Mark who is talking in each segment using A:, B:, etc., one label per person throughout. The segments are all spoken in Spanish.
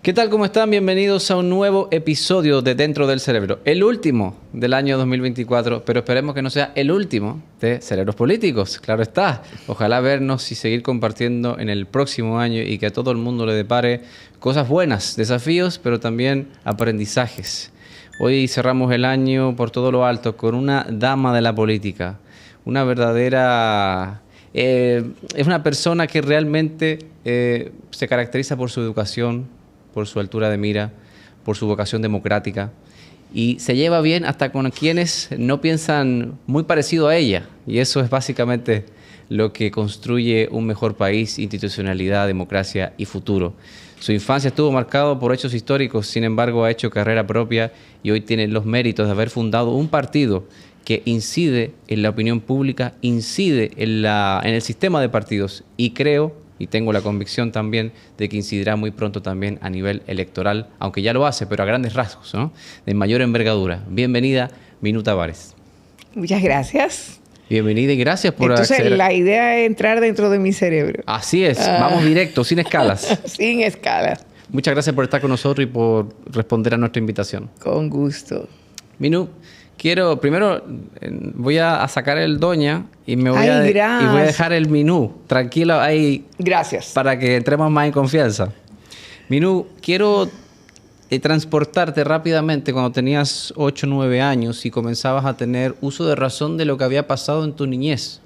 A: ¿Qué tal? ¿Cómo están? Bienvenidos a un nuevo episodio de Dentro del Cerebro. El último del año 2024, pero esperemos que no sea el último de Cerebros Políticos. Claro está. Ojalá vernos y seguir compartiendo en el próximo año y que a todo el mundo le depare cosas buenas, desafíos, pero también aprendizajes. Hoy cerramos el año por todo lo alto con una dama de la política, una verdadera... es una persona que realmente se caracteriza por su educación, por su altura de mira, por su vocación democrática, y se lleva bien hasta con quienes no piensan muy parecido a ella, y eso es básicamente lo que construye un mejor país, institucionalidad, democracia y futuro. Su infancia estuvo marcada por hechos históricos, sin embargo ha hecho carrera propia y hoy tiene los méritos de haber fundado un partido que incide en la opinión pública, incide en el sistema de partidos, y creo y tengo la convicción también de que incidirá muy pronto también a nivel electoral, aunque ya lo hace, pero a grandes rasgos, ¿no? De mayor envergadura. Bienvenida, Minú Tavares.
B: Muchas gracias.
A: Bienvenida y gracias por
B: Entonces, la idea es entrar dentro de mi cerebro.
A: Así es, vamos directo, sin escalas.
B: Sin escalas.
A: Muchas gracias por estar con nosotros y por responder a nuestra invitación.
B: Con gusto.
A: Minú, primero voy a sacar el doña y voy a dejar el Minú. Tranquilo ahí.
B: Gracias.
A: Para que entremos más en confianza. Minú, quiero transportarte rápidamente cuando tenías 8 o 9 años y comenzabas a tener uso de razón de lo que había pasado en tu niñez.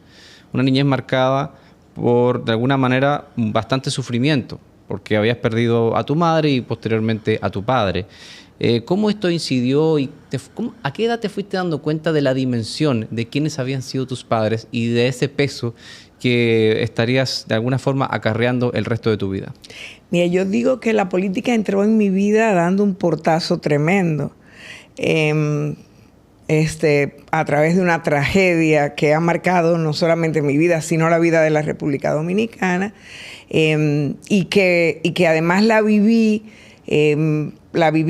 A: Una niñez marcada por, de alguna manera, bastante sufrimiento, porque habías perdido a tu madre y posteriormente a tu padre. ¿Cómo esto incidió y a qué edad te fuiste dando cuenta de la dimensión de quiénes habían sido tus padres y de ese peso que estarías de alguna forma acarreando el resto de tu vida?
B: Mira, yo digo que la política entró en mi vida dando un portazo tremendo. A través de una tragedia que ha marcado no solamente mi vida, sino la vida de la República Dominicana, y que además la viví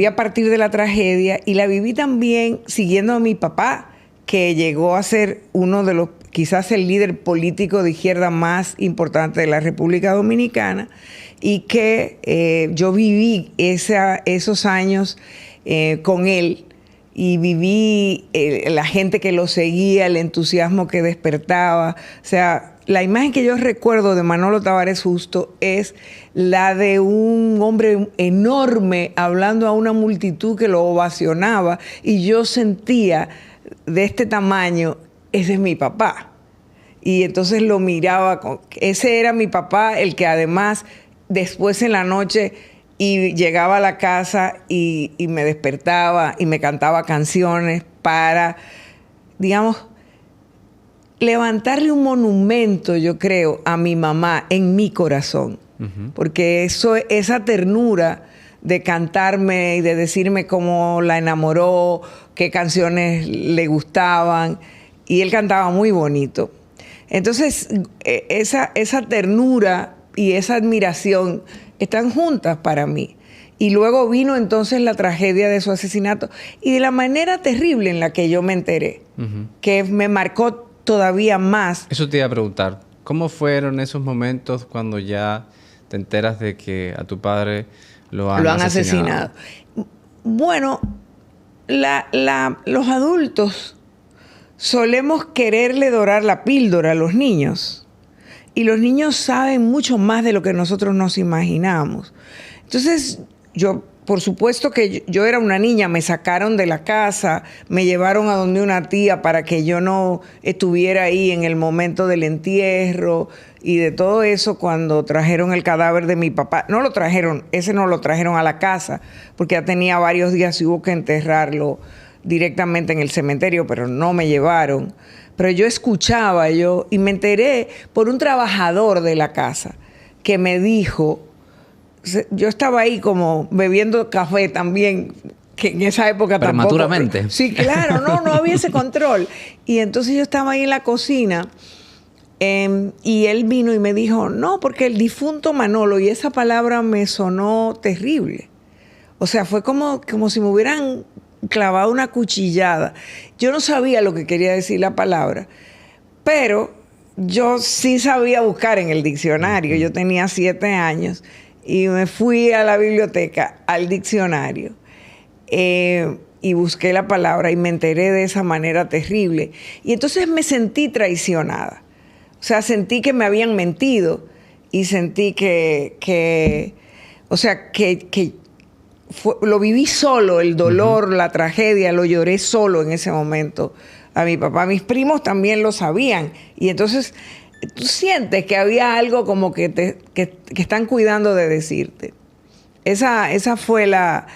B: a partir de la tragedia, y la viví también siguiendo a mi papá, que llegó a ser uno de los, quizás el líder político de izquierda más importante de la República Dominicana, y que yo viví esos años con él, y viví la gente que lo seguía, el entusiasmo que despertaba. O sea, la imagen que yo recuerdo de Manolo Tavares Justo es la de un hombre enorme hablando a una multitud que lo ovacionaba, y yo sentía de este tamaño, ese es mi papá. Y entonces lo miraba, ese era mi papá, el que además después en la noche y llegaba a la casa y me despertaba y me cantaba canciones para, digamos, levantarle un monumento, yo creo, a mi mamá en mi corazón. Uh-huh. Porque esa ternura de cantarme y de decirme cómo la enamoró, qué canciones le gustaban, y él cantaba muy bonito. Entonces, esa ternura y esa admiración están juntas para mí. Y luego vino entonces la tragedia de su asesinato y de la manera terrible en la que yo me enteré, uh-huh, que me marcó todavía más.
A: Eso te iba a preguntar. ¿Cómo fueron esos momentos cuando ya te enteras de que a tu padre lo han asesinado?
B: Bueno, los adultos solemos quererle dorar la píldora a los niños. Y los niños saben mucho más de lo que nosotros nos imaginamos. Entonces, yo, por supuesto que yo era una niña, me sacaron de la casa, me llevaron a donde una tía para que yo no estuviera ahí en el momento del entierro y de todo eso. Cuando trajeron el cadáver de mi papá, no lo trajeron a la casa, porque ya tenía varios días y hubo que enterrarlo directamente en el cementerio, pero no me llevaron. Pero yo escuchaba y me enteré por un trabajador de la casa que me dijo, yo estaba ahí como bebiendo café también, que en esa época
A: prematuramente.
B: Tampoco. Sí, claro, no había ese control. Y entonces yo estaba ahí en la cocina y él vino y me dijo, no, porque el difunto Manolo, y esa palabra me sonó terrible. O sea, fue como si me hubieran clavado una cuchillada. Yo no sabía lo que quería decir la palabra, pero yo sí sabía buscar en el diccionario. Yo tenía 7 años y me fui a la biblioteca, al diccionario, y busqué la palabra y me enteré de esa manera terrible. Y entonces me sentí traicionada. O sea, sentí que me habían mentido y sentí que lo viví solo, el dolor, la tragedia, lo lloré solo en ese momento a mi papá. Mis primos también lo sabían. Y entonces tú sientes que había algo como que están cuidando de decirte. Esa fue la...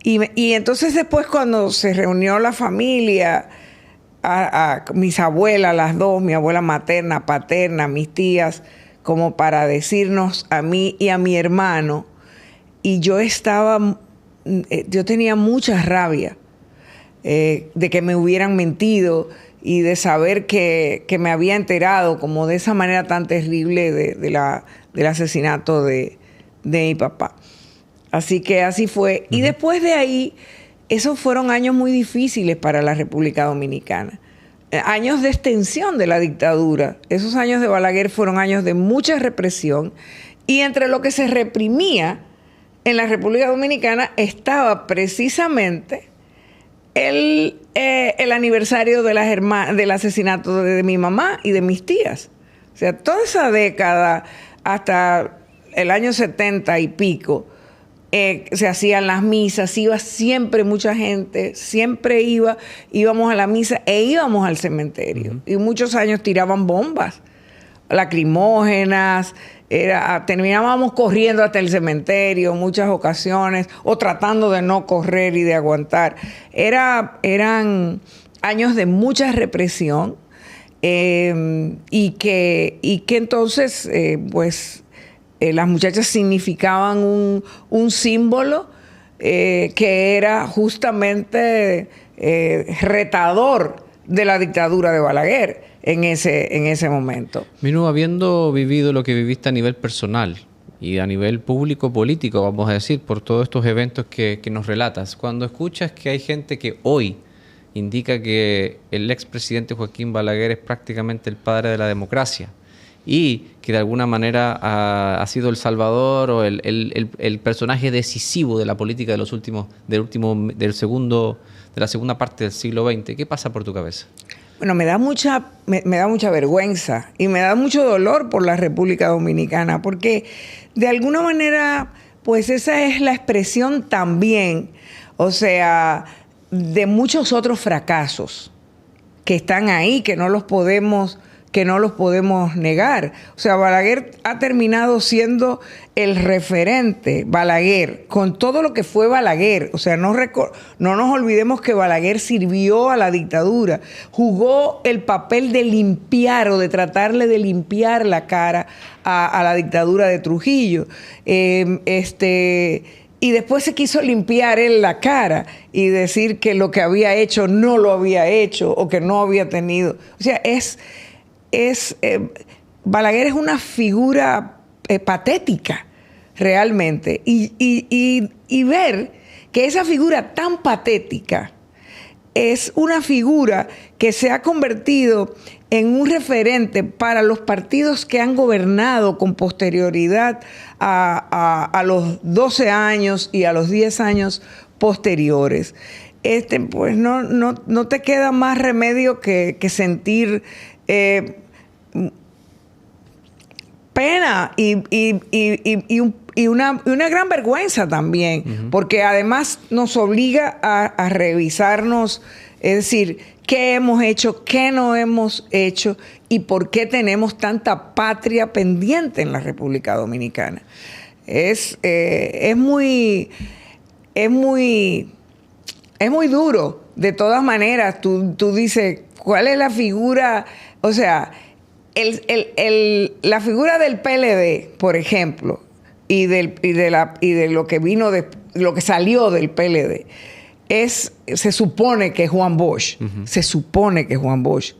B: Y entonces después cuando se reunió la familia, a mis abuelas, las dos, mi abuela materna, paterna, mis tías, como para decirnos a mí y a mi hermano, y yo tenía mucha rabia de que me hubieran mentido y de saber que me había enterado como de esa manera tan terrible del asesinato de mi papá. Así que así fue. Y después de ahí, esos fueron años muy difíciles para la República Dominicana. Años de extensión de la dictadura. Esos años de Balaguer fueron años de mucha represión. Y entre lo que se reprimía en la República Dominicana estaba precisamente el aniversario del asesinato de mi mamá y de mis tías. O sea, toda esa década, hasta el año 70 y pico, se hacían las misas, iba siempre mucha gente, siempre íbamos a la misa e íbamos al cementerio. Y muchos años tiraban bombas lacrimógenas, terminábamos corriendo hasta el cementerio muchas ocasiones, o tratando de no correr y de aguantar. Eran años de mucha represión, y que entonces, las muchachas significaban un símbolo que era justamente retador de la dictadura de Balaguer en ese momento.
A: Minu, habiendo vivido lo que viviste a nivel personal y a nivel público político, vamos a decir, por todos estos eventos que nos relatas, cuando escuchas que hay gente que hoy indica que el expresidente Joaquín Balaguer es prácticamente el padre de la democracia y que de alguna manera ha sido el salvador o el personaje decisivo de la política de la segunda parte del siglo XX, ¿qué pasa por tu cabeza?
B: Bueno, me da mucha vergüenza y me da mucho dolor por la República Dominicana, porque de alguna manera, pues esa es la expresión también, o sea, de muchos otros fracasos que están ahí, que no los podemos negar. O sea, Balaguer ha terminado siendo el referente, Balaguer, con todo lo que fue Balaguer. O sea, no nos olvidemos que Balaguer sirvió a la dictadura, jugó el papel de limpiar o de tratarle de limpiar la cara a la dictadura de Trujillo. Y después se quiso limpiar él la cara y decir que lo que había hecho no lo había hecho o que no había tenido. O sea, Balaguer es una figura patética, realmente. Y ver que esa figura tan patética es una figura que se ha convertido en un referente para los partidos que han gobernado con posterioridad a los 12 años y a los 10 años posteriores. Pues no te queda más remedio que sentir pena y una gran vergüenza también, porque además nos obliga a revisarnos, es decir, qué hemos hecho, qué no hemos hecho y por qué tenemos tanta patria pendiente en la República Dominicana. Es muy duro. De todas maneras, tú dices, ¿cuál es la figura? O sea, la figura del PLD, por ejemplo, y de lo que vino lo que salió del PLD, se supone que es Juan Bosch. Se supone que es Juan Bosch.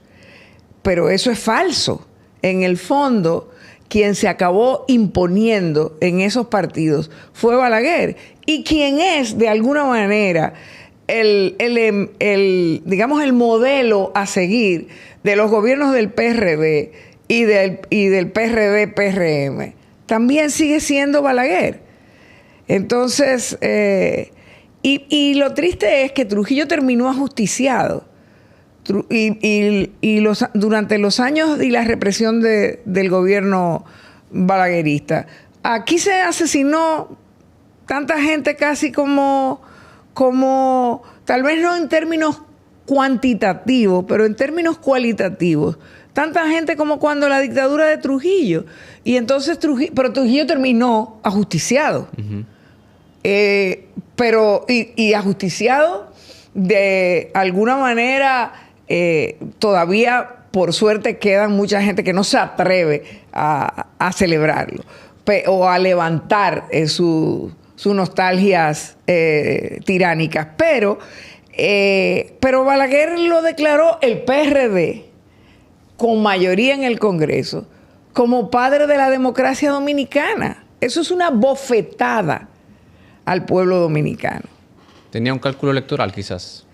B: Pero eso es falso. En el fondo, quien se acabó imponiendo en esos partidos fue Balaguer. Y quien es, de alguna manera, digamos, el modelo a seguir de los gobiernos del PRD y del PRD-PRM, también sigue siendo Balaguer. Entonces, y lo triste es que Trujillo terminó ajusticiado. Durante los años y la represión del gobierno balaguerista, aquí se asesinó tanta gente casi como tal vez no en términos cuantitativos, pero en términos cualitativos. Tanta gente como cuando la dictadura de Trujillo. Y entonces pero Trujillo terminó ajusticiado. Uh-huh. Pero ajusticiado de alguna manera, todavía por suerte quedan mucha gente que no se atreve a celebrarlo o a levantar sus nostalgias tiránicas. Pero Balaguer lo declaró el PRD con mayoría en el Congreso como padre de la democracia dominicana. Eso es una bofetada al pueblo dominicano.
A: ¿Tenía un cálculo electoral quizás?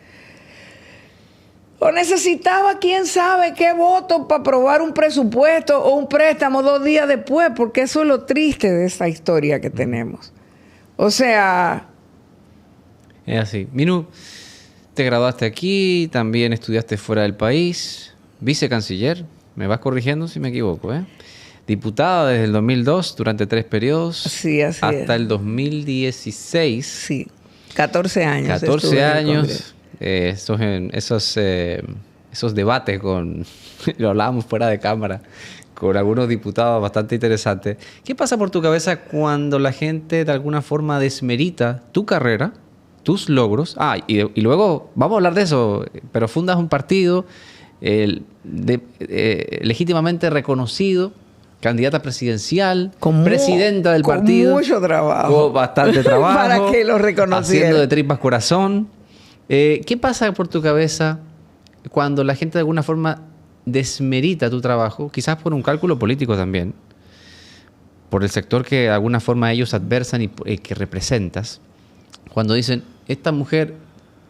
B: O necesitaba quién sabe qué votos para aprobar un presupuesto o un préstamo 2 días después, porque eso es lo triste de esta historia que tenemos. O sea...
A: Es así. Minu, te graduaste aquí, también estudiaste fuera del país, vicecanciller, me vas corrigiendo si me equivoco, ¿eh? Diputada desde el 2002 durante 3 periodos.
B: Sí, así
A: hasta
B: es.
A: el 2016.
B: Sí, 14 años.
A: 14 años. Esos debates lo hablábamos fuera de cámara, con algunos diputados bastante interesantes. ¿Qué pasa por tu cabeza cuando la gente de alguna forma desmerita tu carrera, tus logros? Y luego, vamos a hablar de eso, pero fundas un partido legítimamente reconocido, candidata presidencial, presidenta del partido.
B: Con mucho trabajo.
A: Con bastante trabajo.
B: Para que lo reconocieran.
A: Haciendo de tripas corazón. ¿Qué pasa por tu cabeza cuando la gente de alguna forma desmerita tu trabajo? Quizás por un cálculo político también. Por el sector que de alguna forma ellos adversan y que representas. Cuando dicen, esta mujer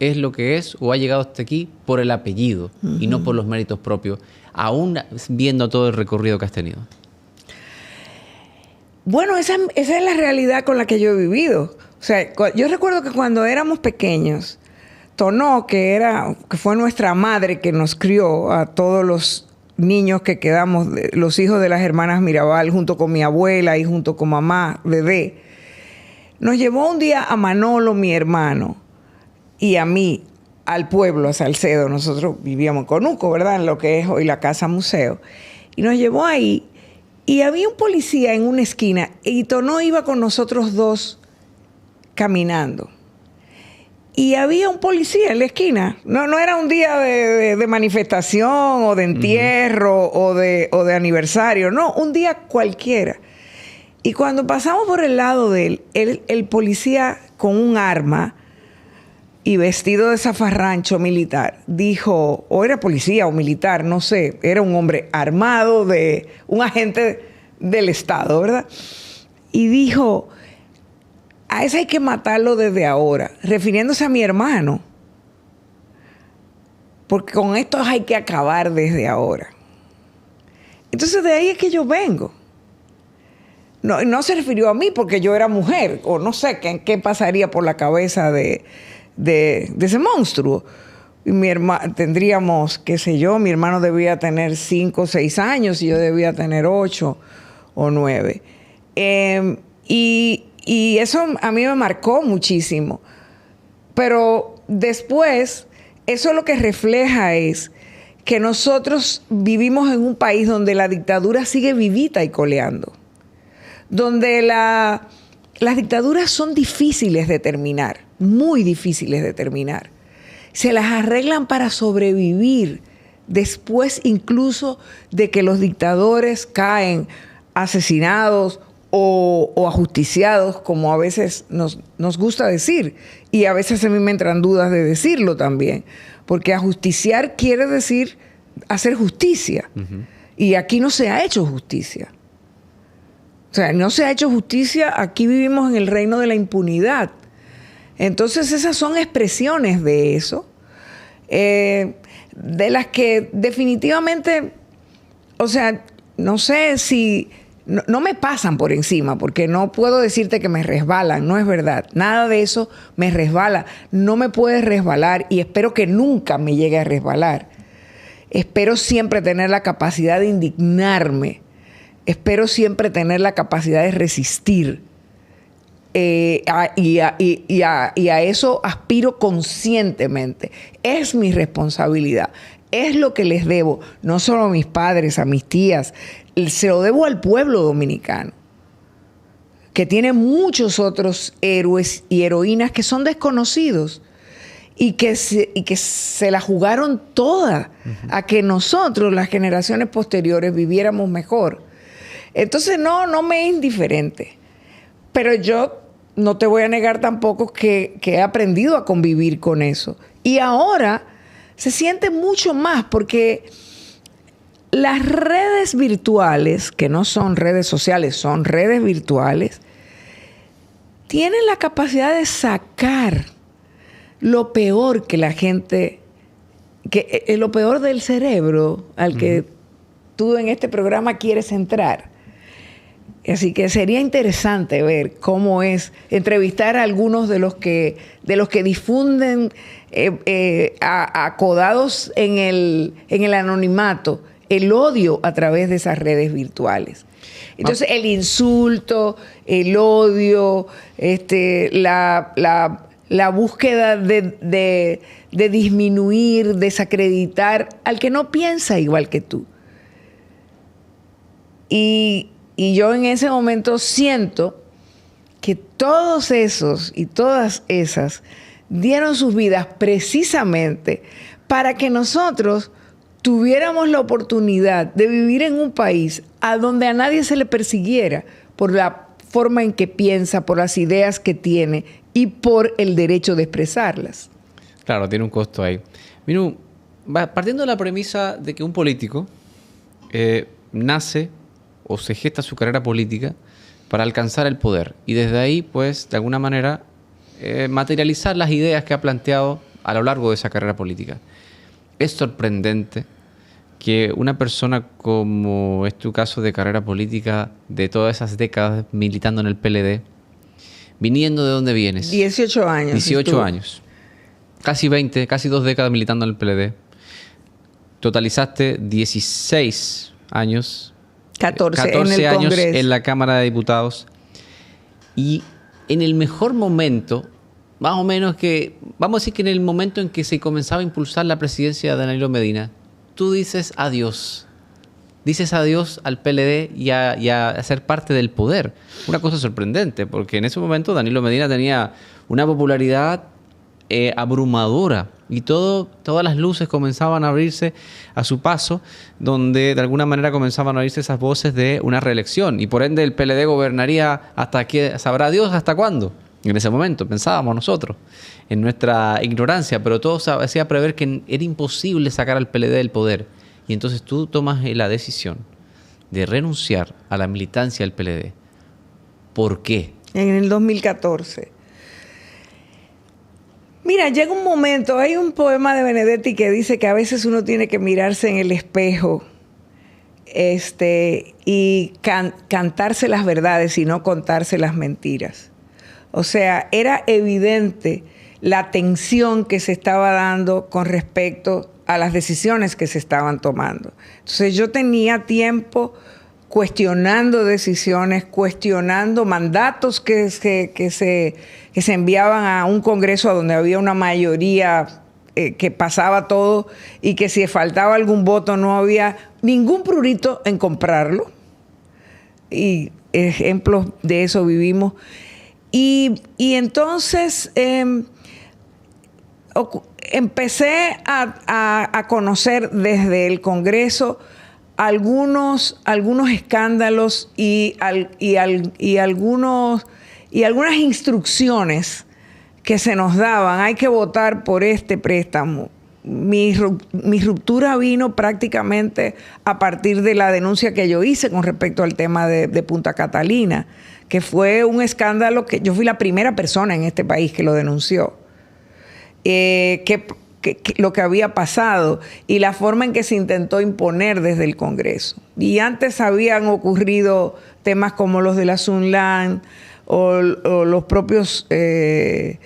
A: es lo que es o ha llegado hasta aquí por el apellido y no por los méritos propios, aún viendo todo el recorrido que has tenido.
B: Bueno, esa es la realidad con la que yo he vivido. O sea, yo recuerdo que cuando éramos pequeños, Tonó, que fue nuestra madre que nos crió a todos los niños que quedamos, los hijos de las hermanas Mirabal, junto con mi abuela y junto con mamá, bebé, nos llevó un día a Manolo, mi hermano, y a mí, al pueblo, a Salcedo. Nosotros vivíamos en Conuco, ¿verdad? En lo que es hoy la Casa Museo. Y nos llevó ahí. Y había un policía en una esquina y Tonó iba con nosotros 2 caminando. Y había un policía en la esquina. No era un día de manifestación o de entierro o de aniversario. No, un día cualquiera. Y cuando pasamos por el lado de él, el policía con un arma y vestido de zafarrancho militar, dijo, o era policía o militar, no sé, era un hombre armado, un agente del Estado, ¿verdad? Y dijo, a ese hay que matarlo desde ahora, refiriéndose a mi hermano, porque con estos hay que acabar desde ahora. Entonces de ahí es que yo vengo. No se refirió a mí porque yo era mujer, o no sé qué pasaría por la cabeza de ese monstruo. Y tendríamos, qué sé yo, mi hermano debía tener 5 o 6 años y yo debía tener 8 o 9. Y eso a mí me marcó muchísimo. Pero después, eso lo que refleja es que nosotros vivimos en un país donde la dictadura sigue vivita y coleando. Donde las dictaduras son difíciles de terminar, muy difíciles de terminar. Se las arreglan para sobrevivir, después incluso de que los dictadores caen asesinados o ajusticiados, como a veces nos gusta decir. Y a veces a mí me entran dudas de decirlo también, porque ajusticiar quiere decir hacer justicia. Uh-huh. Y aquí no se ha hecho justicia. O sea, no se ha hecho justicia, aquí vivimos en el reino de la impunidad. Entonces esas son expresiones de eso, de las que definitivamente, o sea, no sé si no me pasan por encima, porque no puedo decirte que me resbalan, no es verdad. Nada de eso me resbala. No me puede resbalar y espero que nunca me llegue a resbalar. Espero siempre tener la capacidad de indignarme. Espero siempre tener la capacidad de resistir. Y a eso aspiro conscientemente. Es mi responsabilidad. Es lo que les debo, no solo a mis padres, a mis tías, se lo debo al pueblo dominicano, que tiene muchos otros héroes y heroínas que son desconocidos y que se la jugaron toda a que nosotros, las generaciones posteriores, viviéramos mejor. Entonces, no me es indiferente. Pero yo no te voy a negar tampoco que he aprendido a convivir con eso. Y ahora se siente mucho más porque las redes virtuales, que no son redes sociales, son redes virtuales, tienen la capacidad de sacar lo peor que la gente, lo peor del cerebro al que tú en este programa quieres entrar. Así que sería interesante ver cómo es entrevistar a algunos de los que difunden acodados en el anonimato el odio a través de esas redes virtuales. Entonces el insulto, el odio, la búsqueda de disminuir, desacreditar al que no piensa igual que tú. Y yo en ese momento siento que todos esos y todas esas dieron sus vidas precisamente para que nosotros tuviéramos la oportunidad de vivir en un país a donde a nadie se le persiguiera por la forma en que piensa, por las ideas que tiene y por el derecho de expresarlas.
A: Claro, tiene un costo ahí. Minu, partiendo de la premisa de que un político nace o se gesta su carrera política para alcanzar el poder y desde ahí, pues, de alguna manera, materializar las ideas que ha planteado a lo largo de esa carrera política. Es sorprendente que una persona como es tu caso de carrera política, de todas esas décadas militando en el PLD, viniendo de dónde vienes.
B: 18 años.
A: 18 años. Casi 20, casi 2 décadas militando en el PLD. Totalizaste 16 años.
B: 14 en el
A: años
B: Congreso.
A: En la Cámara de Diputados. Y en el mejor momento, más o menos que, vamos a decir que en el momento en que se comenzaba a impulsar la presidencia de Danilo Medina, tú dices adiós. Dices adiós al PLD y a ser parte del poder. Una cosa sorprendente, porque en ese momento Danilo Medina tenía una popularidad abrumadora y todas las luces comenzaban a abrirse a su paso, donde de alguna manera comenzaban a oírse esas voces de una reelección y por ende el PLD gobernaría hasta que sabrá Dios hasta cuándo. En ese momento pensábamos nosotros, en nuestra ignorancia, pero todo se hacía prever que era imposible sacar al PLD del poder. Y entonces tú tomas la decisión de renunciar a la militancia del PLD. ¿Por qué?
B: En el 2014. Mira, llega un momento, hay un poema de Benedetti que dice que a veces uno tiene que mirarse en el espejo y cantarse las verdades y no contarse las mentiras. O sea, era evidente la tensión que se estaba dando con respecto a las decisiones que se estaban tomando. Entonces yo tenía tiempo cuestionando decisiones, cuestionando mandatos que se enviaban a un Congreso a donde había una mayoría que pasaba todo y que si faltaba algún voto no había ningún prurito en comprarlo. Y ejemplos de eso vivimos. Y entonces empecé a conocer desde el Congreso algunos escándalos y algunas instrucciones que se nos daban. Hay que votar por este préstamo. Mi ruptura vino prácticamente a partir de la denuncia que yo hice con respecto al tema de Punta Catalina, que fue un escándalo que yo fui la primera persona en este país que lo denunció. Que lo que había pasado y la forma en que se intentó imponer desde el Congreso. Y antes habían ocurrido temas como los de la Sunland o los propios, el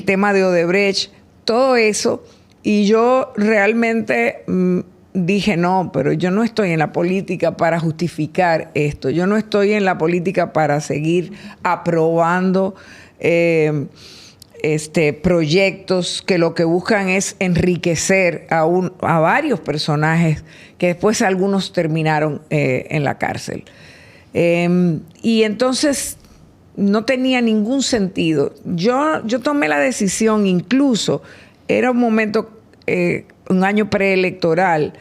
B: tema de Odebrecht, todo eso. Y yo realmente dije, no, pero yo no estoy en la política para justificar esto. Yo no estoy en la política para seguir aprobando proyectos que lo que buscan es enriquecer a varios personajes que después algunos terminaron en la cárcel. Y entonces no tenía ningún sentido. Yo tomé la decisión, incluso era un momento, un año preelectoral,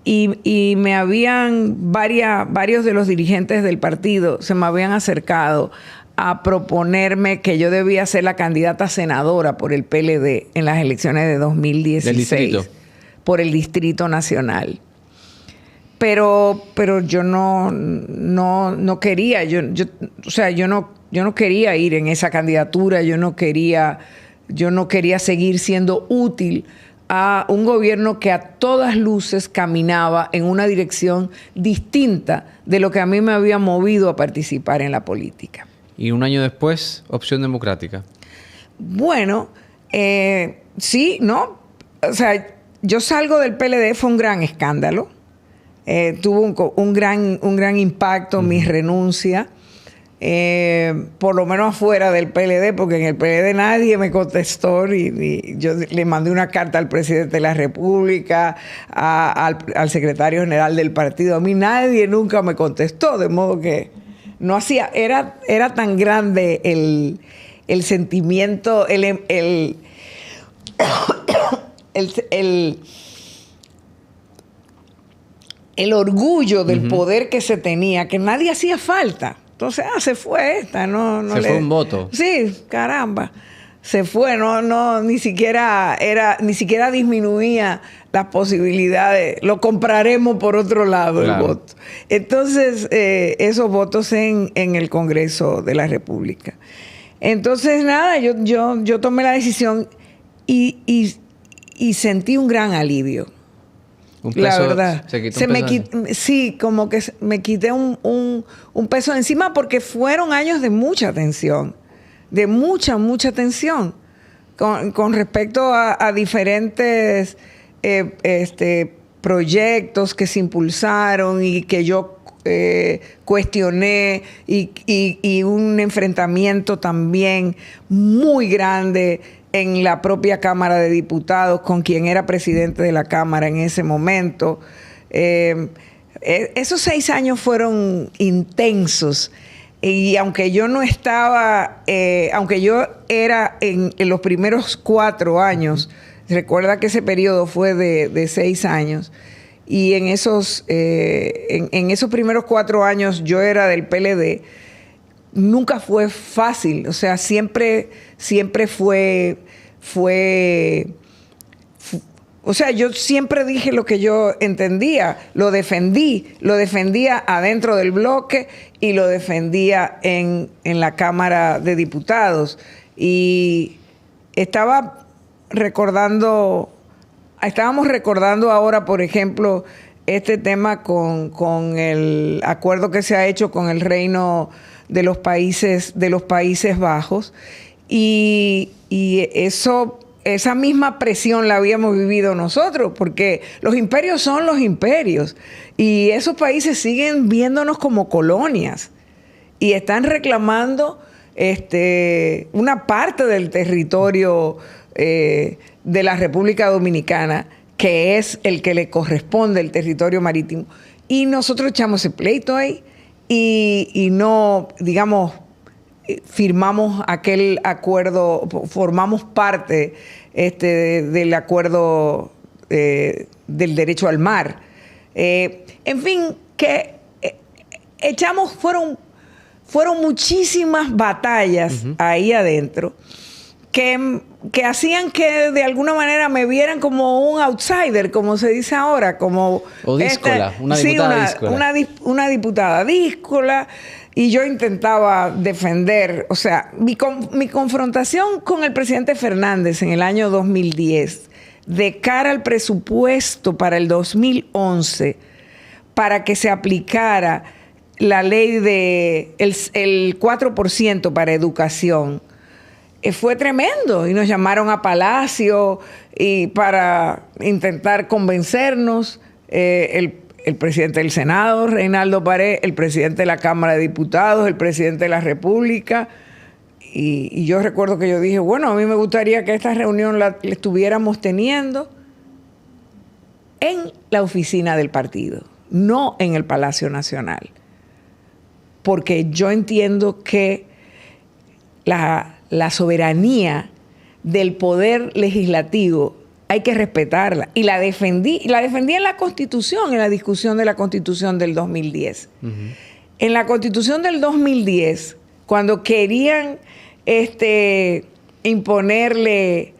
B: y me habían varios de los dirigentes del partido se me habían acercado a proponerme que yo debía ser la candidata a senadora por el PLD en las elecciones de 2016 por el Distrito Nacional. Pero yo no quería, yo no quería ir en esa candidatura, yo no quería seguir siendo útil a un gobierno que a todas luces caminaba en una dirección distinta de lo que a mí me había movido a participar en la política.
A: Y un año después, Opción Democrática.
B: Bueno, sí, ¿no? O sea, yo salgo del PLD, fue un gran escándalo. Tuvo un gran impacto mi renuncia. Por lo menos afuera del PLD, porque en el PLD nadie me contestó. Y yo le mandé una carta al presidente de la República, al secretario general del partido. A mí nadie nunca me contestó, de modo que no hacía, era tan grande el sentimiento, el orgullo del poder que se tenía, que nadie hacía falta. Entonces, se fue esta,
A: se fue un voto.
B: Sí, caramba. Se fue, ni siquiera disminuía las posibilidades. Lo compraremos por otro lado, claro, el voto. Entonces, esos votos en el Congreso de la República. Entonces, nada, yo tomé la decisión y sentí un gran alivio.
A: Un peso,
B: la verdad.
A: Se quitó un peso.
B: Sí, como que me quité un peso de encima, porque fueron años de mucha tensión. De mucha tensión con respecto a diferentes proyectos que se impulsaron y que yo cuestioné, y un enfrentamiento también muy grande en la propia Cámara de Diputados con quien era presidente de la Cámara en ese momento. Esos 6 años fueron intensos. Y aunque yo no estaba, aunque yo era en los primeros 4 años, recuerda que ese periodo fue de 6 años, y en esos primeros 4 años yo era del PLD, nunca fue fácil. O sea, siempre fue, o sea, yo siempre dije lo que yo entendía, lo defendía adentro del bloque y lo defendía en la Cámara de Diputados. Y estábamos recordando ahora, por ejemplo, este tema con el acuerdo que se ha hecho con el Reino de los Países Bajos, y esa misma presión la habíamos vivido nosotros, porque los imperios son los imperios y esos países siguen viéndonos como colonias y están reclamando una parte del territorio de la República Dominicana, que es el que le corresponde, el territorio marítimo. Y nosotros echamos ese pleito ahí y no, digamos, firmamos aquel acuerdo, formamos parte del acuerdo del derecho al mar. En fin, que fueron muchísimas batallas ahí adentro, que hacían que de alguna manera me vieran como un outsider, como se dice ahora, como...
A: O díscola, una diputada díscola.
B: Una diputada díscola, y yo intentaba defender, o sea, mi confrontación con el presidente Fernández en el año 2010, de cara al presupuesto para el 2011, para que se aplicara la ley de el 4% para educación, fue tremendo, y nos llamaron a Palacio y para intentar convencernos, el presidente del Senado, Reinaldo Pared, el presidente de la Cámara de Diputados, el presidente de la República, y yo recuerdo que yo dije, bueno, a mí me gustaría que esta reunión la estuviéramos teniendo en la oficina del partido, no en el Palacio Nacional, porque yo entiendo que la soberanía del poder legislativo hay que respetarla. Y la defendí en la Constitución, en la discusión de la Constitución del 2010. Uh-huh. En la Constitución del 2010, cuando querían imponerle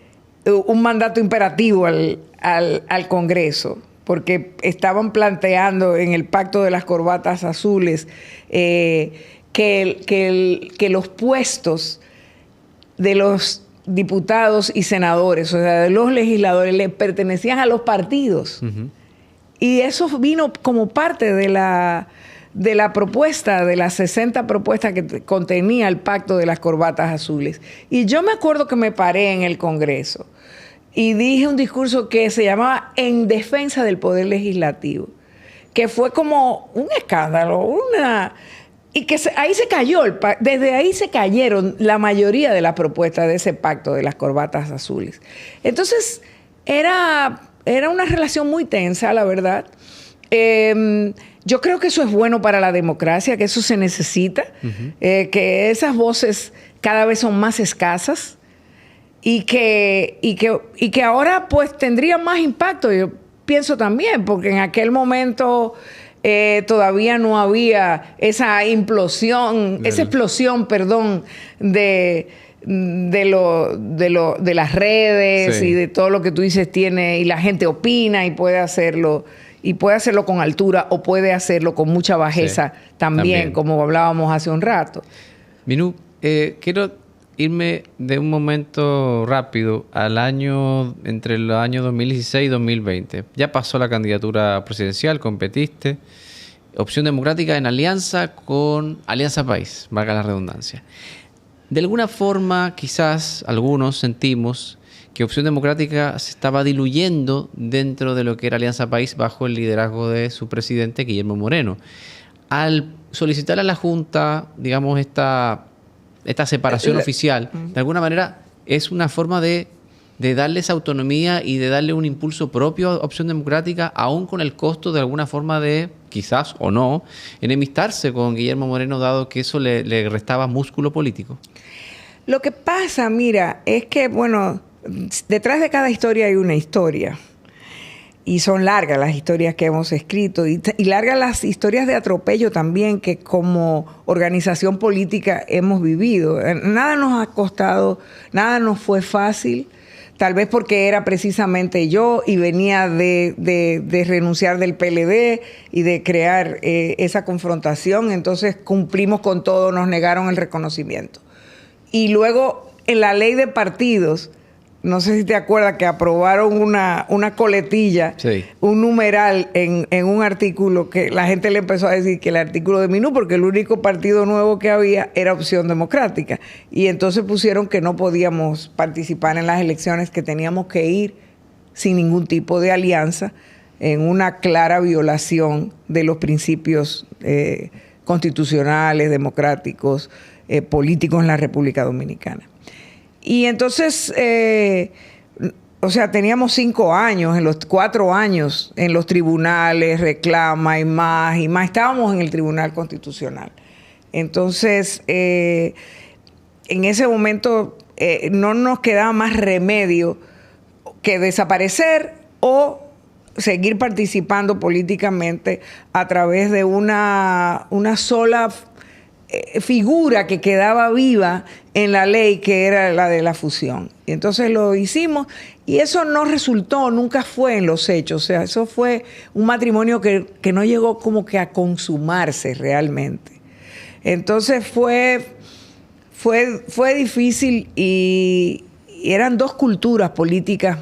B: un mandato imperativo al Congreso, porque estaban planteando en el pacto de las corbatas azules que los puestos de los diputados y senadores, o sea, de los legisladores, le pertenecían a los partidos. Uh-huh. Y eso vino como parte de la propuesta, de las 60 propuestas que contenía el pacto de las corbatas azules. Y yo me acuerdo que me paré en el Congreso y dije un discurso que se llamaba En defensa del poder legislativo, que fue como un escándalo, y que ahí se cayó, desde ahí se cayeron la mayoría de las propuestas de ese pacto de las corbatas azules. Entonces, era una relación muy tensa, la verdad. Yo creo que eso es bueno para la democracia, que eso se necesita, uh-huh. Que esas voces cada vez son más escasas y que ahora pues tendrían más impacto, yo pienso también, porque en aquel momento... todavía no había esa explosión, de las redes, sí, y de todo lo que tú dices y la gente opina y puede hacerlo con altura o puede hacerlo con mucha bajeza, sí, también, como hablábamos hace un rato.
A: Minú, quiero irme de un momento rápido entre el año 2016 y 2020. Ya pasó la candidatura presidencial, competiste. Opción Democrática en alianza con Alianza País, valga la redundancia. De alguna forma, quizás algunos sentimos que Opción Democrática se estaba diluyendo dentro de lo que era Alianza País bajo el liderazgo de su presidente, Guillermo Moreno. Al solicitar a la Junta, digamos, esta separación oficial, de alguna manera es una forma de darles autonomía y de darle un impulso propio a Opción Democrática, aún con el costo de alguna forma de, quizás o no, enemistarse con Guillermo Moreno, dado que eso le restaba músculo político.
B: Lo que pasa, mira, es que, bueno, detrás de cada historia hay una historia. Y son largas las historias que hemos escrito y largas las historias de atropello también que como organización política hemos vivido. Nada nos ha costado, nada nos fue fácil, tal vez porque era precisamente yo y venía de renunciar del PLD y de crear esa confrontación. Entonces cumplimos con todo, nos negaron el reconocimiento. Y luego en la ley de partidos, no sé si te acuerdas que aprobaron una coletilla, sí, un numeral en un artículo que la gente le empezó a decir que el artículo de Minú, porque el único partido nuevo que había era Opción Democrática. Y entonces pusieron que no podíamos participar en las elecciones, que teníamos que ir sin ningún tipo de alianza, en una clara violación de los principios constitucionales, democráticos, políticos en la República Dominicana. Y entonces, o sea, teníamos 5 años, 4 años en los tribunales, reclama y más. Estábamos en el Tribunal Constitucional. Entonces, en ese momento no nos quedaba más remedio que desaparecer o seguir participando políticamente a través de una sola figura que quedaba viva en la ley, que era la de la fusión. Y entonces lo hicimos y eso no resultó, nunca fue en los hechos. O sea, eso fue un matrimonio que no llegó como que a consumarse realmente. Entonces fue difícil y eran dos culturas políticas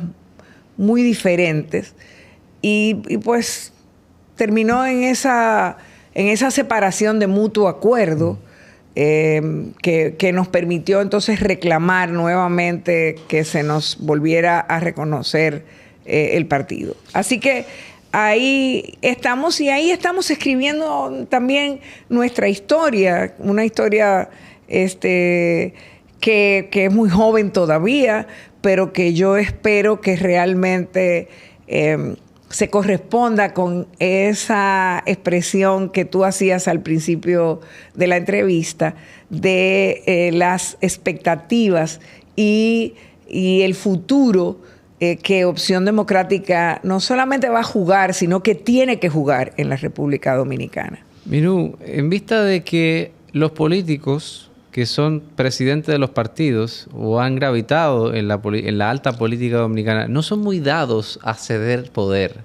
B: muy diferentes y pues terminó en esa separación de mutuo acuerdo que nos permitió entonces reclamar nuevamente que se nos volviera a reconocer el partido. Así que ahí estamos y ahí estamos escribiendo también nuestra historia, una historia que es muy joven todavía, pero que yo espero que realmente se corresponda con esa expresión que tú hacías al principio de la entrevista de las expectativas y el futuro que Opción Democrática no solamente va a jugar, sino que tiene que jugar en la República Dominicana.
A: Minú, en vista de que los políticos que son presidentes de los partidos o han gravitado en la alta política dominicana no son muy dados a ceder poder.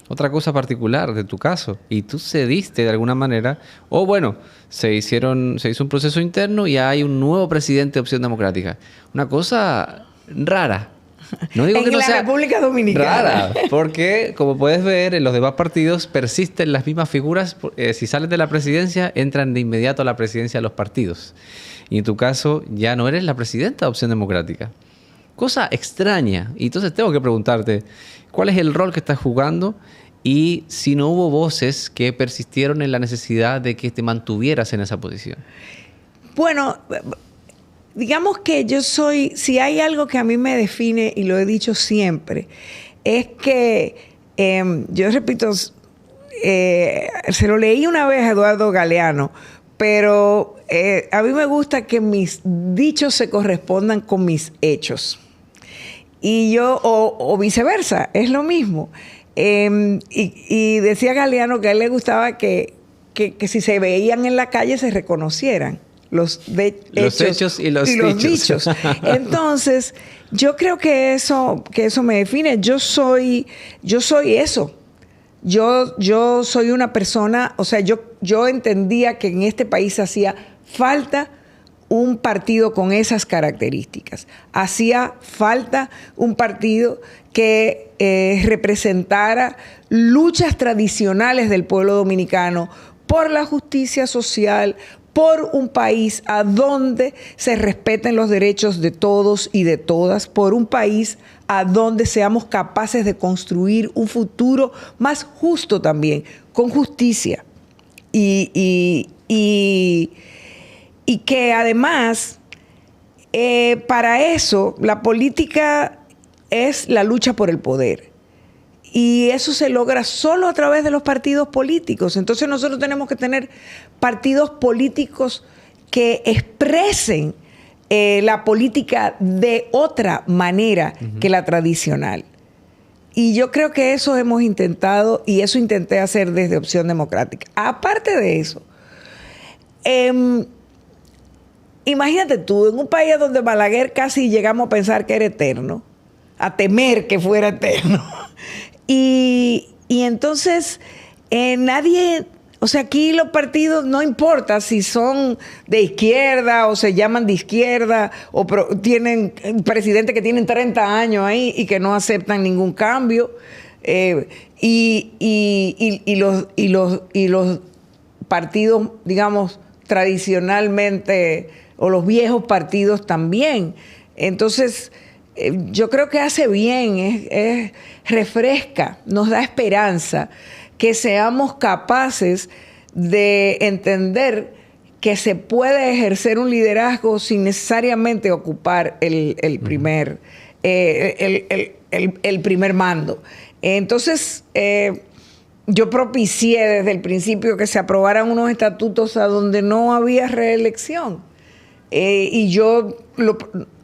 A: Otra cosa particular de tu caso, y tú cediste de alguna manera, o bueno, se hizo un proceso interno y hay un nuevo presidente de Opción Democrática. Una cosa rara. No digo que no sea
B: República Dominicana.
A: Rara, porque como puedes ver, en los demás partidos persisten las mismas figuras. Si sales de la presidencia, entran de inmediato a la presidencia de los partidos. Y en tu caso, ya no eres la presidenta de Opción Democrática. Cosa extraña. Y entonces tengo que preguntarte, ¿cuál es el rol que estás jugando? Y si no hubo voces que persistieron en la necesidad de que te mantuvieras en esa posición.
B: Bueno, digamos que yo si hay algo que a mí me define, y lo he dicho siempre, es que, yo repito, se lo leí una vez a Eduardo Galeano, pero a mí me gusta que mis dichos se correspondan con mis hechos. Y yo, o viceversa, es lo mismo. Y decía Galeano que a él le gustaba que si se veían en la calle se reconocieran. Los hechos y los dichos. Entonces, yo creo que eso me define. Yo soy eso. Yo soy una persona, o sea, yo entendía que en este país hacía falta un partido con esas características. Hacía falta un partido que representara luchas tradicionales del pueblo dominicano por la justicia social, por un país a donde se respeten los derechos de todos y de todas, por un país a donde seamos capaces de construir un futuro más justo también, con justicia. Y que además, para eso, la política es la lucha por el poder. Y eso se logra solo a través de los partidos políticos. Entonces nosotros tenemos que tener partidos políticos que expresen la política de otra manera que la tradicional. Y yo creo que eso hemos intentado y eso intenté hacer desde Opción Democrática. Aparte de eso, imagínate tú, en un país donde Balaguer casi llegamos a pensar que era eterno, a temer que fuera eterno. Y entonces nadie, o sea, aquí los partidos no importa si son de izquierda o se llaman de izquierda o tienen presidentes que tienen 30 años ahí y que no aceptan ningún cambio. Y los partidos, digamos, tradicionalmente, o los viejos partidos también. Entonces, yo creo que hace bien, refresca, nos da esperanza que seamos capaces de entender que se puede ejercer un liderazgo sin necesariamente ocupar el primer mando. Entonces, yo propicié desde el principio que se aprobaran unos estatutos a donde no había reelección. Y yo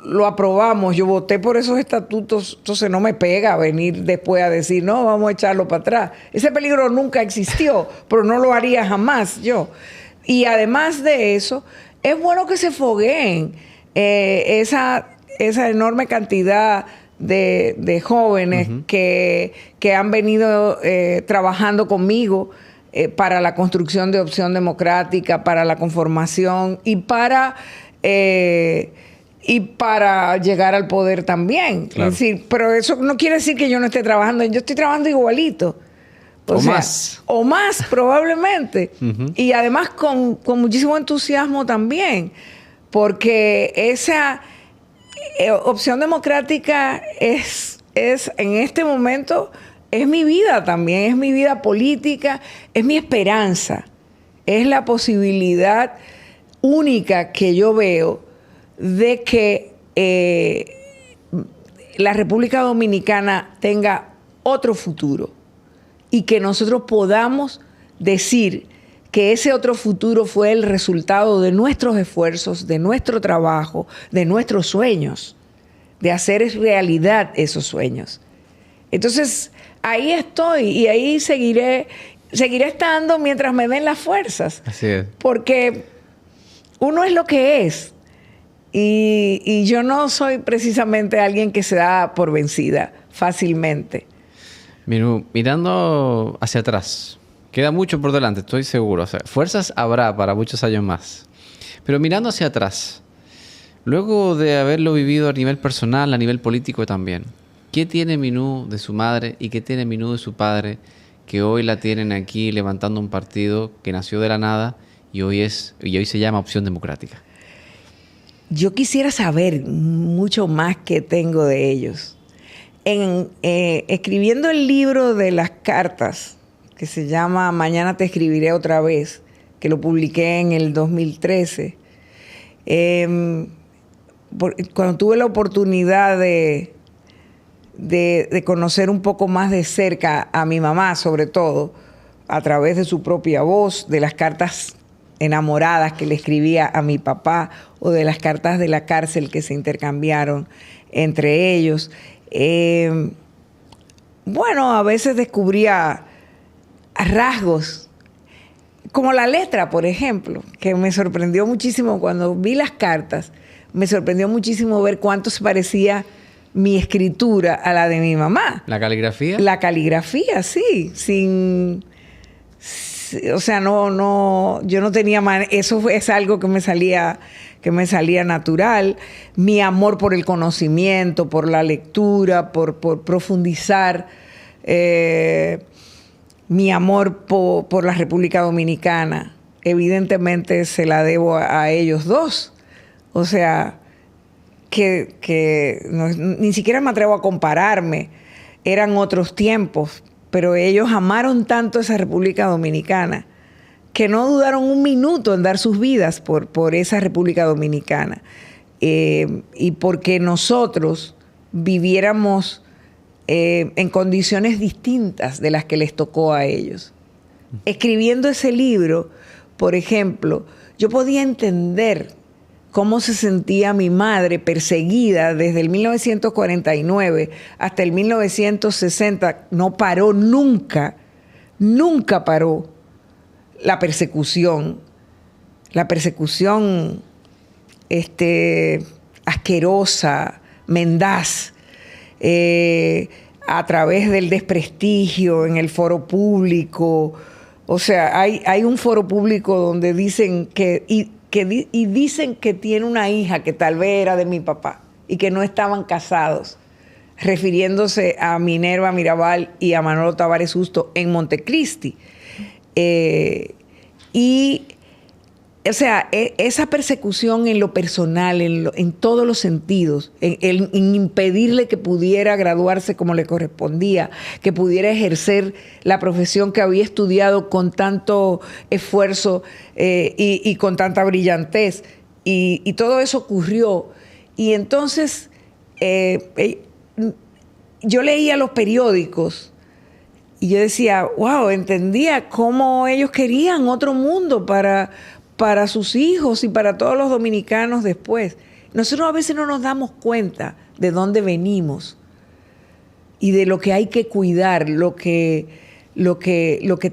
B: lo aprobamos, yo voté por esos estatutos, entonces no me pega venir después a decir, no, vamos a echarlo para atrás. Ese peligro nunca existió, pero no lo haría jamás yo. Y además de eso, es bueno que se fogueen esa enorme cantidad de jóvenes que han venido trabajando conmigo para la construcción de Opción Democrática, para la conformación y para llegar al poder también.
A: Claro.
B: Es decir, pero eso no quiere decir que yo no esté trabajando. Yo estoy trabajando igualito. O sea,
A: más.
B: O más, probablemente. Y además con muchísimo entusiasmo también. Porque esa Opción Democrática es en este momento, es mi vida también. Es mi vida política, es mi esperanza. Es la posibilidad única que yo veo de que la República Dominicana tenga otro futuro y que nosotros podamos decir que ese otro futuro fue el resultado de nuestros esfuerzos, de nuestro trabajo, de nuestros sueños, de hacer realidad esos sueños. Entonces, ahí estoy y ahí seguiré estando mientras me den las fuerzas.
A: Así es.
B: Porque uno es lo que es. Y yo no soy precisamente alguien que se da por vencida fácilmente.
A: Mirando hacia atrás, queda mucho por delante, estoy seguro. O sea, fuerzas habrá para muchos años más. Pero mirando hacia atrás, luego de haberlo vivido a nivel personal, a nivel político también, ¿qué tiene Minú de su madre y qué tiene Minú de su padre que hoy la tienen aquí levantando un partido que nació de la nada y hoy se llama Opción Democrática?
B: Yo quisiera saber mucho más que tengo de ellos. Escribiendo el libro de las cartas, que se llama Mañana te escribiré otra vez, que lo publiqué en el 2013, cuando tuve la oportunidad de conocer un poco más de cerca a mi mamá, sobre todo, a través de su propia voz, de las cartas enamoradas que le escribía a mi papá o de las cartas de la cárcel que se intercambiaron entre ellos. Bueno, a veces descubría rasgos, como la letra, por ejemplo, que me sorprendió muchísimo cuando vi las cartas. Me sorprendió muchísimo ver cuánto se parecía mi escritura a la de mi mamá.
A: ¿La caligrafía?
B: La caligrafía, sí. O sea, yo no tenía eso es algo que me salía natural. Mi amor por el conocimiento, por la lectura, por profundizar, mi amor por la República Dominicana, evidentemente se la debo a ellos dos. O sea, ni siquiera me atrevo a compararme. Eran otros tiempos, pero ellos amaron tanto esa República Dominicana que no dudaron un minuto en dar sus vidas por esa República Dominicana. Y porque nosotros viviéramos en condiciones distintas de las que les tocó a ellos. Escribiendo ese libro, por ejemplo, yo podía entender cómo se sentía mi madre perseguida desde el 1949 hasta el 1960. No paró nunca paró la persecución asquerosa, mendaz, a través del desprestigio en el foro público. O sea, hay un foro público donde dicen dicen que tiene una hija que tal vez era de mi papá y que no estaban casados, refiriéndose a Minerva Mirabal y a Manolo Tavares Justo en Montecristi. O sea, esa persecución en lo personal, en todos los sentidos, en impedirle que pudiera graduarse como le correspondía, que pudiera ejercer la profesión que había estudiado con tanto esfuerzo y con tanta brillantez. Y todo eso ocurrió. Y entonces yo leía los periódicos y yo decía, wow, entendía cómo ellos querían otro mundo para sus hijos y para todos los dominicanos después. Nosotros a veces no nos damos cuenta de dónde venimos y de lo que hay que cuidar, lo que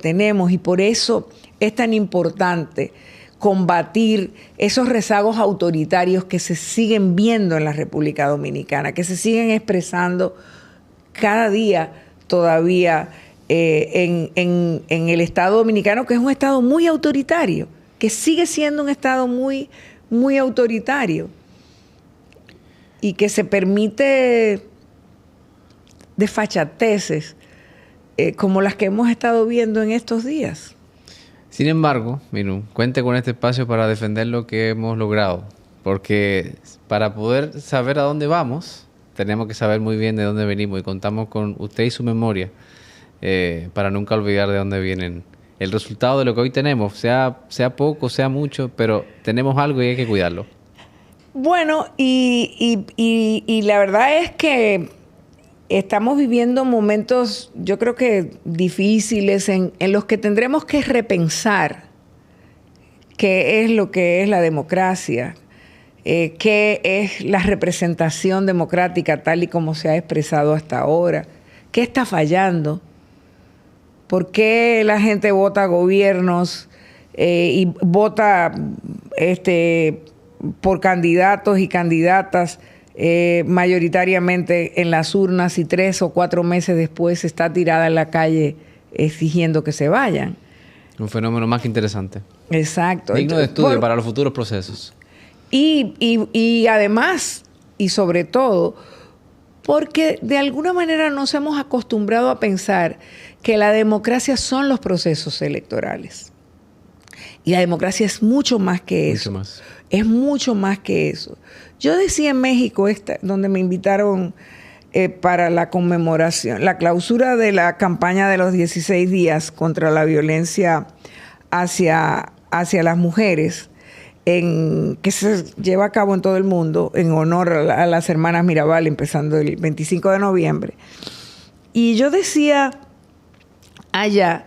B: tenemos. Y por eso es tan importante combatir esos rezagos autoritarios que se siguen viendo en la República Dominicana, que se siguen expresando cada día todavía en el Estado Dominicano, que es un Estado muy autoritario, que sigue siendo un Estado muy, muy autoritario y que se permite desfachateces como las que hemos estado viendo en estos días.
A: Sin embargo, Minú, cuente con este espacio para defender lo que hemos logrado, porque para poder saber a dónde vamos, tenemos que saber muy bien de dónde venimos y contamos con usted y su memoria para nunca olvidar de dónde vienen. El resultado de lo que hoy tenemos, sea poco, sea mucho, pero tenemos algo y hay que cuidarlo.
B: Bueno, y la verdad es que estamos viviendo momentos, yo creo que difíciles, en los que tendremos que repensar qué es lo que es la democracia, qué es la representación democrática tal y como se ha expresado hasta ahora, qué está fallando, por qué la gente vota gobiernos y vota por candidatos y candidatas mayoritariamente en las urnas y 3 o 4 meses después está tirada en la calle exigiendo que se vayan.
A: Un fenómeno más que interesante.
B: Exacto.
A: Digno de estudio para los futuros procesos.
B: Y además, y sobre todo, porque de alguna manera nos hemos acostumbrado a pensar que la democracia son los procesos electorales. Y la democracia es mucho más que eso.
A: Mucho más.
B: Es mucho más que eso. Yo decía en México, donde me invitaron para la conmemoración, la clausura de la campaña de los 16 días contra la violencia hacia las mujeres, que se lleva a cabo en todo el mundo en honor a las hermanas Mirabal, empezando el 25 de noviembre. Y yo decía allá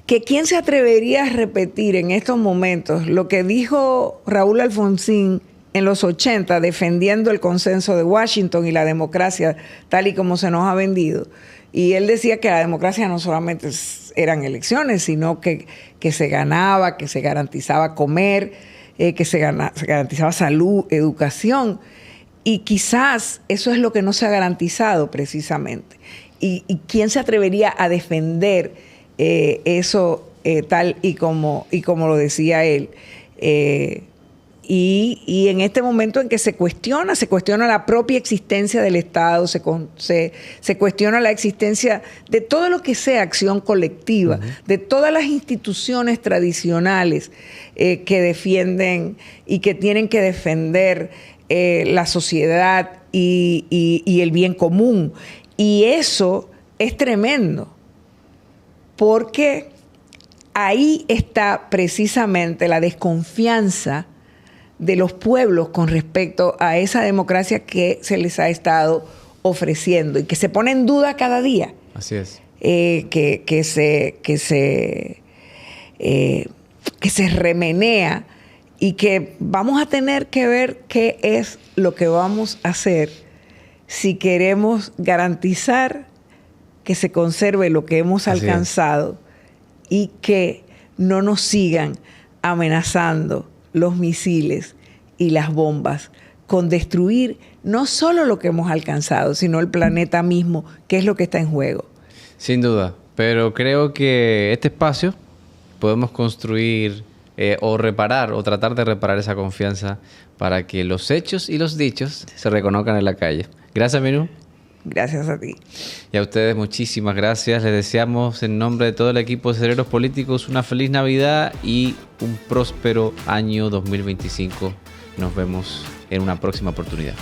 B: que quién se atrevería a repetir en estos momentos lo que dijo Raúl Alfonsín en los 80, defendiendo el consenso de Washington y la democracia tal y como se nos ha vendido. Y él decía que la democracia no solamente eran elecciones, sino que se ganaba, que se garantizaba comer, que se garantizaba salud, educación. Y quizás eso es lo que no se ha garantizado precisamente. ¿Y quién se atrevería a defender eso tal y como lo decía él? Y en este momento en que se cuestiona la propia existencia del Estado, se cuestiona la existencia de todo lo que sea acción colectiva, de todas las instituciones tradicionales que defienden y que tienen que defender la sociedad y el bien común. Y eso es tremendo, porque ahí está precisamente la desconfianza de los pueblos con respecto a esa democracia que se les ha estado ofreciendo y que se pone en duda cada día.
A: Así es.
B: Que se remenea y que vamos a tener que ver qué es lo que vamos a hacer si queremos garantizar que se conserve lo que hemos alcanzado y que no nos sigan amenazando los misiles y las bombas con destruir no solo lo que hemos alcanzado, sino el planeta mismo, que es lo que está en juego.
A: Sin duda, pero creo que este espacio podemos construir o reparar o tratar de reparar esa confianza para que los hechos y los dichos se reconozcan en la calle. Gracias, Minú.
B: Gracias a ti.
A: Y a ustedes muchísimas gracias. Les deseamos en nombre de todo el equipo de Cerebros Políticos una feliz Navidad y un próspero año 2025. Nos vemos en una próxima oportunidad.